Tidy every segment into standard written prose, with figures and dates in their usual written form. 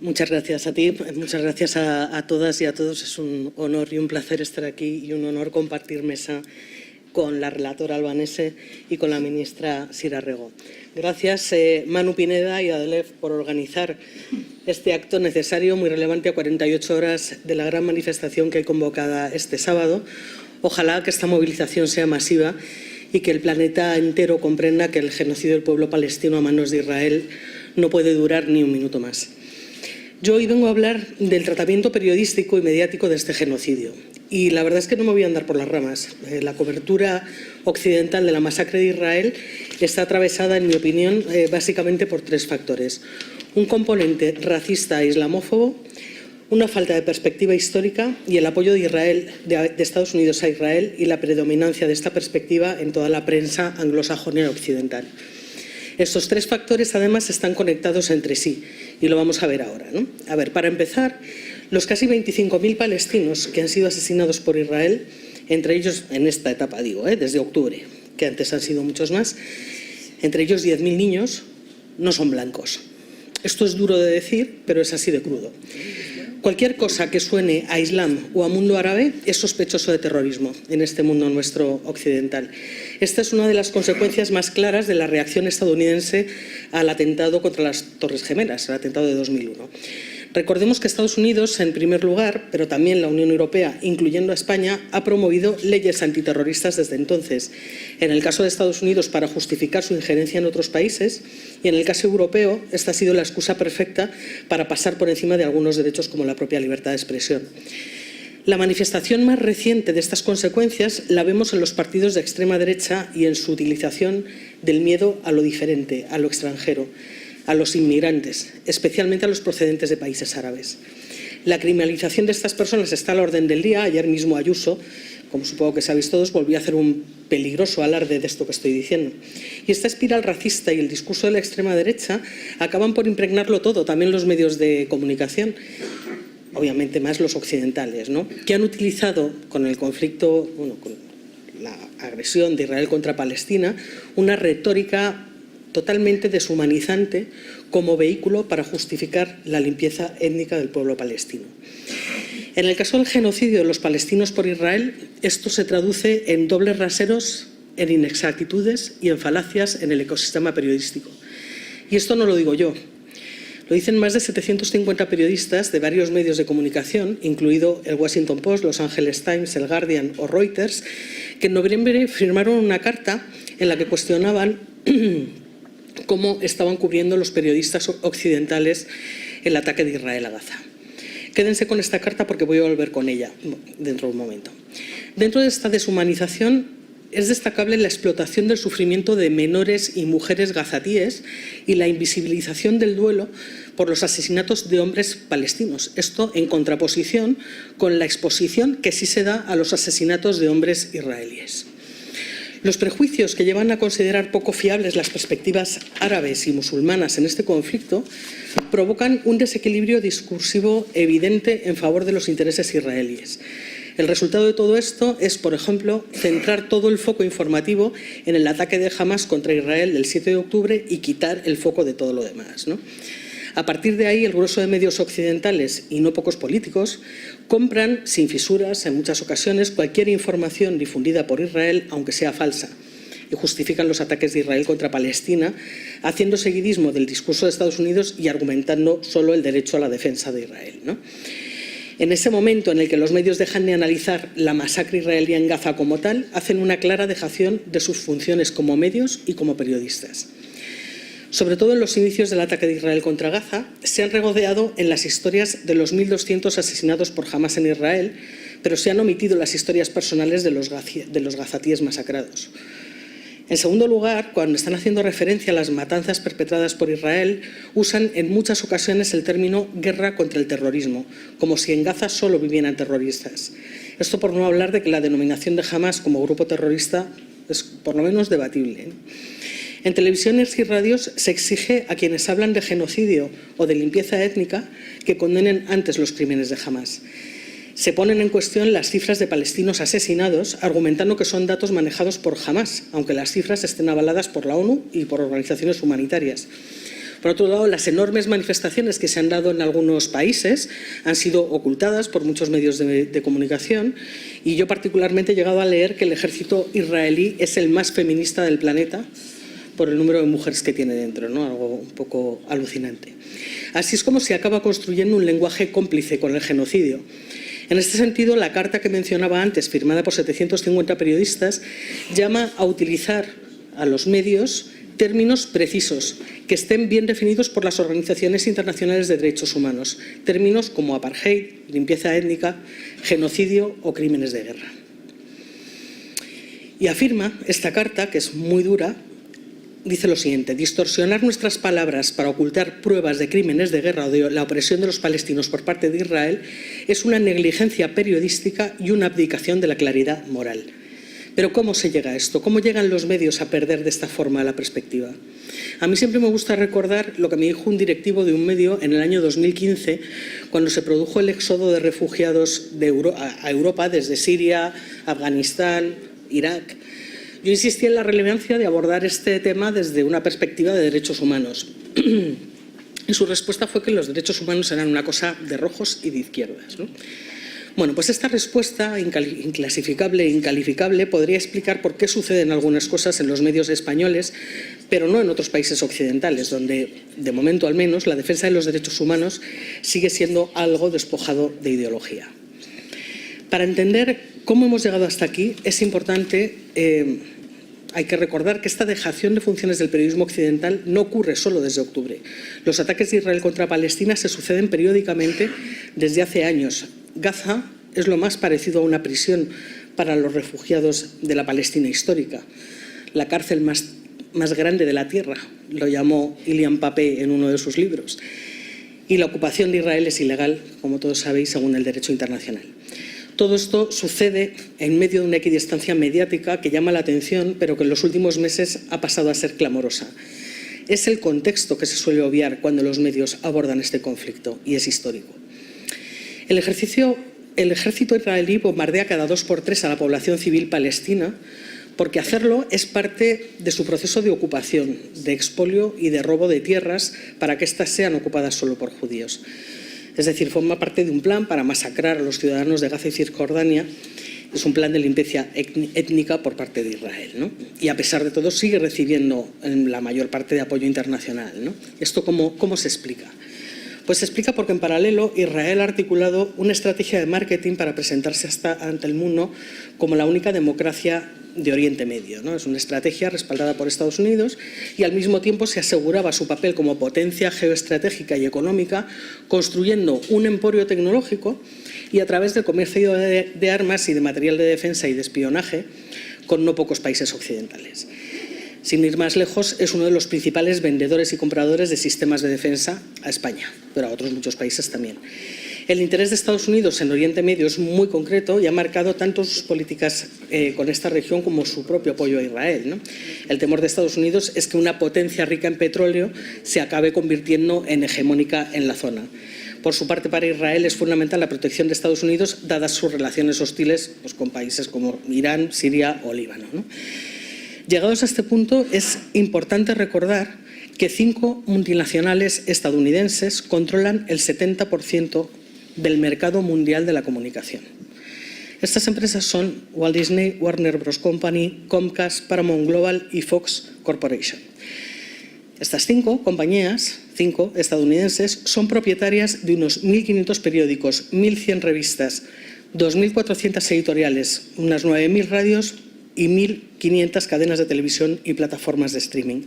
Muchas gracias a ti, muchas gracias a todas y a todos. Es un honor y un placer estar aquí y un honor compartir mesa con la relatora albanese y con la ministra Sira Rego. Gracias Manu Pineda y Adelef por organizar este acto necesario, muy relevante, a 48 horas de la gran manifestación que hay convocada este sábado. Ojalá que esta movilización sea masiva y que el planeta entero comprenda que el genocidio del pueblo palestino a manos de Israel no puede durar ni un minuto más. Yo hoy vengo a hablar del tratamiento periodístico y mediático de este genocidio. Y la verdad es que no me voy a andar por las ramas. La cobertura occidental de la masacre de Israel está atravesada, en mi opinión, básicamente por tres factores. Un componente racista e islamófobo, una falta de perspectiva histórica y el apoyo de Estados Unidos a Israel y la predominancia de esta perspectiva en toda la prensa anglosajona occidental. Estos tres factores, además, están conectados entre sí y lo vamos a ver ahora, ¿no? A ver, para empezar, los casi 25.000 palestinos que han sido asesinados por Israel, entre ellos, en esta etapa digo, desde octubre, que antes han sido muchos más, entre ellos 10.000 niños, no son blancos. Esto es duro de decir, pero es así de crudo. Cualquier cosa que suene a Islam o a mundo árabe es sospechoso de terrorismo en este mundo nuestro occidental. Esta es una de las consecuencias más claras de la reacción estadounidense al atentado contra las Torres Gemelas, el atentado de 2001. Recordemos que Estados Unidos, en primer lugar, pero también la Unión Europea, incluyendo a España, ha promovido leyes antiterroristas desde entonces. En el caso de Estados Unidos, para justificar su injerencia en otros países, y en el caso europeo, esta ha sido la excusa perfecta para pasar por encima de algunos derechos como la propia libertad de expresión. La manifestación más reciente de estas consecuencias la vemos en los partidos de extrema derecha y en su utilización del miedo a lo diferente, a lo extranjero, a los inmigrantes, especialmente a los procedentes de países árabes. La criminalización de estas personas está a la orden del día. Ayer mismo Ayuso, como supongo que sabéis todos, volvió a hacer un peligroso alarde de esto que estoy diciendo. Y esta espiral racista y el discurso de la extrema derecha acaban por impregnarlo todo, también los medios de comunicación, obviamente más los occidentales, ¿no? Que han utilizado con el conflicto, con la agresión de Israel contra Palestina, una retórica totalmente deshumanizante como vehículo para justificar la limpieza étnica del pueblo palestino. En el caso del genocidio de los palestinos por Israel, esto se traduce en dobles raseros, en inexactitudes y en falacias en el ecosistema periodístico. Y esto no lo digo yo, lo dicen más de 750 periodistas de varios medios de comunicación, incluido el Washington Post, Los Angeles Times, el Guardian o Reuters, que en noviembre firmaron una carta en la que cuestionaban cómo estaban cubriendo los periodistas occidentales el ataque de Israel a Gaza. Quédense con esta carta porque voy a volver con ella dentro de un momento. Dentro de esta deshumanización es destacable la explotación del sufrimiento de menores y mujeres gazatíes y la invisibilización del duelo por los asesinatos de hombres palestinos. Esto en contraposición con la exposición que sí se da a los asesinatos de hombres israelíes. Los prejuicios que llevan a considerar poco fiables las perspectivas árabes y musulmanas en este conflicto provocan un desequilibrio discursivo evidente en favor de los intereses israelíes. El resultado de todo esto es, por ejemplo, centrar todo el foco informativo en el ataque de Hamas contra Israel del 7 de octubre y quitar el foco de todo lo demás, ¿no? A partir de ahí, el grueso de medios occidentales, y no pocos políticos, compran sin fisuras, en muchas ocasiones, cualquier información difundida por Israel, aunque sea falsa, y justifican los ataques de Israel contra Palestina, haciendo seguidismo del discurso de Estados Unidos y argumentando solo el derecho a la defensa de Israel, ¿no? En ese momento en el que los medios dejan de analizar la masacre israelí en Gaza como tal, hacen una clara dejación de sus funciones como medios y como periodistas. Sobre todo en los inicios del ataque de Israel contra Gaza, se han regodeado en las historias de los 1.200 asesinados por Hamas en Israel, pero se han omitido las historias personales de los gazatíes masacrados. En segundo lugar, cuando están haciendo referencia a las matanzas perpetradas por Israel, usan en muchas ocasiones el término guerra contra el terrorismo, como si en Gaza solo vivieran terroristas. Esto por no hablar de que la denominación de Hamas como grupo terrorista es por lo menos debatible. En televisiones y radios se exige a quienes hablan de genocidio o de limpieza étnica que condenen antes los crímenes de Hamas. Se ponen en cuestión las cifras de palestinos asesinados, argumentando que son datos manejados por Hamas, aunque las cifras estén avaladas por la ONU y por organizaciones humanitarias. Por otro lado, las enormes manifestaciones que se han dado en algunos países han sido ocultadas por muchos medios de comunicación, y yo particularmente he llegado a leer que el ejército israelí es el más feminista del planeta por el número de mujeres que tiene dentro, ¿no? Algo un poco alucinante. Así es como se acaba construyendo un lenguaje cómplice con el genocidio. En este sentido, la carta que mencionaba antes, firmada por 750 periodistas, llama a utilizar a los medios términos precisos, que estén bien definidos por las organizaciones internacionales de derechos humanos, términos como apartheid, limpieza étnica, genocidio o crímenes de guerra. Y afirma esta carta, que es muy dura, dice lo siguiente: distorsionar nuestras palabras para ocultar pruebas de crímenes de guerra o de la opresión de los palestinos por parte de Israel es una negligencia periodística y una abdicación de la claridad moral. Pero ¿cómo se llega a esto? ¿Cómo llegan los medios a perder de esta forma la perspectiva? A mí siempre me gusta recordar lo que me dijo un directivo de un medio en el año 2015, cuando se produjo el éxodo de refugiados a Europa desde Siria, Afganistán, Irak. Yo insistí en la relevancia de abordar este tema desde una perspectiva de derechos humanos. Y su respuesta fue que los derechos humanos eran una cosa de rojos y de izquierdas, ¿no? Bueno, pues esta respuesta inclasificable e incalificable podría explicar por qué suceden algunas cosas en los medios españoles, pero no en otros países occidentales, donde, de momento al menos, la defensa de los derechos humanos sigue siendo algo despojado de ideología. Para entender cómo hemos llegado hasta aquí, es importante, hay que recordar que esta dejación de funciones del periodismo occidental no ocurre solo desde octubre. Los ataques de Israel contra Palestina se suceden periódicamente desde hace años. Gaza es lo más parecido a una prisión para los refugiados de la Palestina histórica, la cárcel más grande de la tierra, lo llamó Ilian Papé en uno de sus libros. Y la ocupación de Israel es ilegal, como todos sabéis, según el derecho internacional. Todo esto sucede en medio de una equidistancia mediática que llama la atención, pero que en los últimos meses ha pasado a ser clamorosa. Es el contexto que se suele obviar cuando los medios abordan este conflicto, y es histórico. El ejército israelí bombardea cada 2 por 3 a la población civil palestina, porque hacerlo es parte de su proceso de ocupación, de expolio y de robo de tierras para que éstas sean ocupadas solo por judíos. Es decir, forma parte de un plan para masacrar a los ciudadanos de Gaza y Cisjordania. Es un plan de limpieza étnica por parte de Israel, ¿no? Y a pesar de todo sigue recibiendo la mayor parte de apoyo internacional, ¿no? ¿Esto cómo se explica? Pues se explica porque en paralelo Israel ha articulado una estrategia de marketing para presentarse ante el mundo como la única democracia de Oriente Medio, ¿no? Es una estrategia respaldada por Estados Unidos y al mismo tiempo se aseguraba su papel como potencia geoestratégica y económica, construyendo un emporio tecnológico y a través del comercio de armas y de material de defensa y de espionaje con no pocos países occidentales. Sin ir más lejos, es uno de los principales vendedores y compradores de sistemas de defensa a España, pero a otros muchos países también. El interés de Estados Unidos en Oriente Medio es muy concreto y ha marcado tanto sus políticas con esta región como su propio apoyo a Israel, ¿no? El temor de Estados Unidos es que una potencia rica en petróleo se acabe convirtiendo en hegemónica en la zona. Por su parte, para Israel es fundamental la protección de Estados Unidos, dadas sus relaciones hostiles pues, con países como Irán, Siria o Líbano, ¿no? Llegados a este punto, es importante recordar que 5 multinacionales estadounidenses controlan el 70% del mercado mundial de la comunicación. Estas empresas son Walt Disney, Warner Bros. Company, Comcast, Paramount Global y Fox Corporation. Estas 5 compañías, 5 estadounidenses, son propietarias de unos 1.500 periódicos, 1.100 revistas, 2.400 editoriales, unas 9.000 radios y 1.500 cadenas de televisión y plataformas de streaming.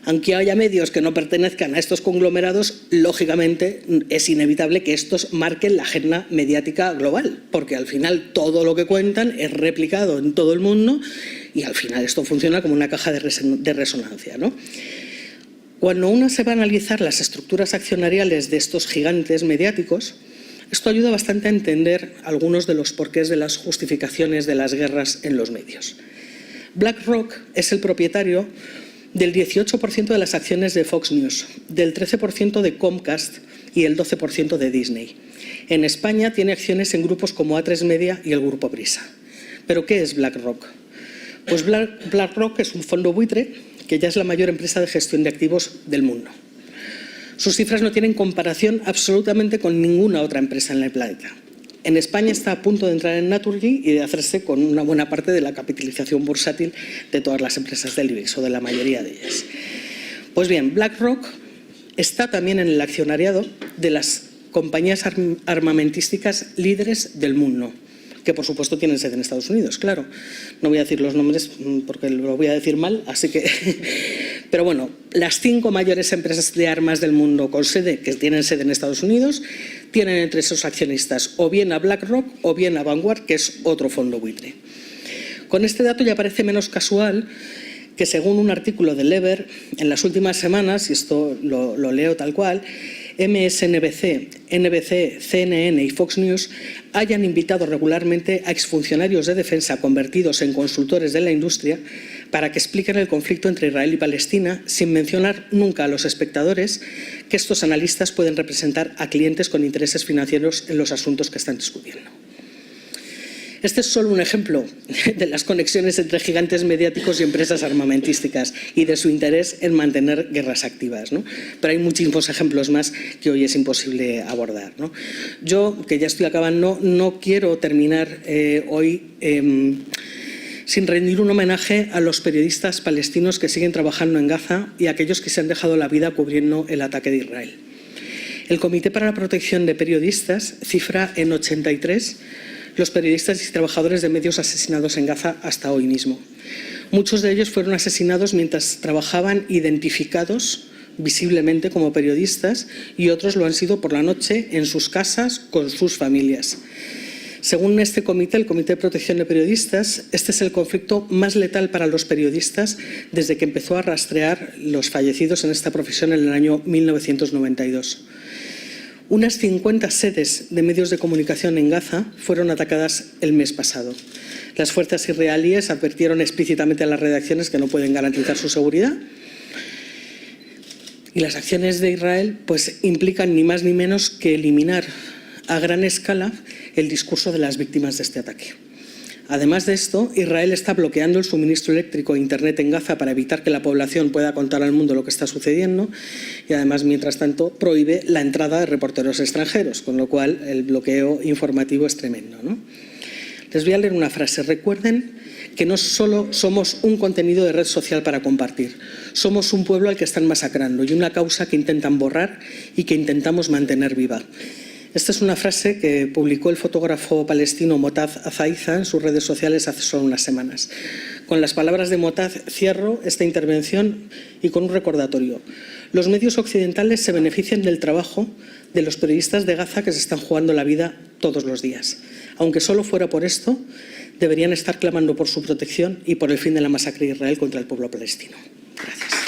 Aunque haya medios que no pertenezcan a estos conglomerados, lógicamente es inevitable que estos marquen la agenda mediática global, porque al final todo lo que cuentan es replicado en todo el mundo y al final esto funciona como una caja de resonancia, ¿no? Cuando uno se va a analizar las estructuras accionariales de estos gigantes mediáticos, esto ayuda bastante a entender algunos de los porqués de las justificaciones de las guerras en los medios. BlackRock es el propietario del 18% de las acciones de Fox News, del 13% de Comcast y el 12% de Disney. En España tiene acciones en grupos como A3 Media y el Grupo Prisa. ¿Pero qué es BlackRock? Pues BlackRock es un fondo buitre que ya es la mayor empresa de gestión de activos del mundo. Sus cifras no tienen comparación absolutamente con ninguna otra empresa en el planeta. En España está a punto de entrar en Naturgy y de hacerse con una buena parte de la capitalización bursátil de todas las empresas del IBEX o de la mayoría de ellas. Pues bien, BlackRock está también en el accionariado de las compañías armamentísticas líderes del mundo, que por supuesto tienen sede en Estados Unidos, claro. No voy a decir los nombres porque lo voy a decir mal, así que... Pero bueno, las 5 mayores empresas de armas del mundo con sede, que tienen sede en Estados Unidos, tienen entre sus accionistas o bien a BlackRock o bien a Vanguard, que es otro fondo buitre. Con este dato ya parece menos casual que, según un artículo de Lever, en las últimas semanas, y esto lo leo tal cual, MSNBC, NBC, CNN y Fox News hayan invitado regularmente a exfuncionarios de defensa convertidos en consultores de la industria para que expliquen el conflicto entre Israel y Palestina, sin mencionar nunca a los espectadores que estos analistas pueden representar a clientes con intereses financieros en los asuntos que están discutiendo. Este es solo un ejemplo de las conexiones entre gigantes mediáticos y empresas armamentísticas y de su interés en mantener guerras activas, ¿no? Pero hay muchísimos ejemplos más que hoy es imposible abordar, ¿no? Yo, que ya estoy acabando, no quiero terminar hoy sin rendir un homenaje a los periodistas palestinos que siguen trabajando en Gaza y a aquellos que se han dejado la vida cubriendo el ataque de Israel. El Comité para la Protección de Periodistas cifra en 83 los periodistas y trabajadores de medios asesinados en Gaza hasta hoy mismo. Muchos de ellos fueron asesinados mientras trabajaban identificados visiblemente como periodistas y otros lo han sido por la noche en sus casas con sus familias. Según este comité, el Comité de Protección de Periodistas, este es el conflicto más letal para los periodistas desde que empezó a rastrear los fallecidos en esta profesión en el año 1992. Unas 50 sedes de medios de comunicación en Gaza fueron atacadas el mes pasado. Las fuerzas israelíes advirtieron explícitamente a las redacciones que no pueden garantizar su seguridad. Y las acciones de Israel pues, implican ni más ni menos que eliminar a gran escala el discurso de las víctimas de este ataque. Además de esto, Israel está bloqueando el suministro eléctrico e Internet en Gaza para evitar que la población pueda contar al mundo lo que está sucediendo y además, mientras tanto, prohíbe la entrada de reporteros extranjeros, con lo cual el bloqueo informativo es tremendo, ¿no? Les voy a leer una frase. Recuerden que no solo somos un contenido de red social para compartir, somos un pueblo al que están masacrando y una causa que intentan borrar y que intentamos mantener viva. Esta es una frase que publicó el fotógrafo palestino Motaz Azaiza en sus redes sociales hace solo unas semanas. Con las palabras de Motaz cierro esta intervención y con un recordatorio. Los medios occidentales se benefician del trabajo de los periodistas de Gaza que se están jugando la vida todos los días. Aunque solo fuera por esto, deberían estar clamando por su protección y por el fin de la masacre de Israel contra el pueblo palestino. Gracias.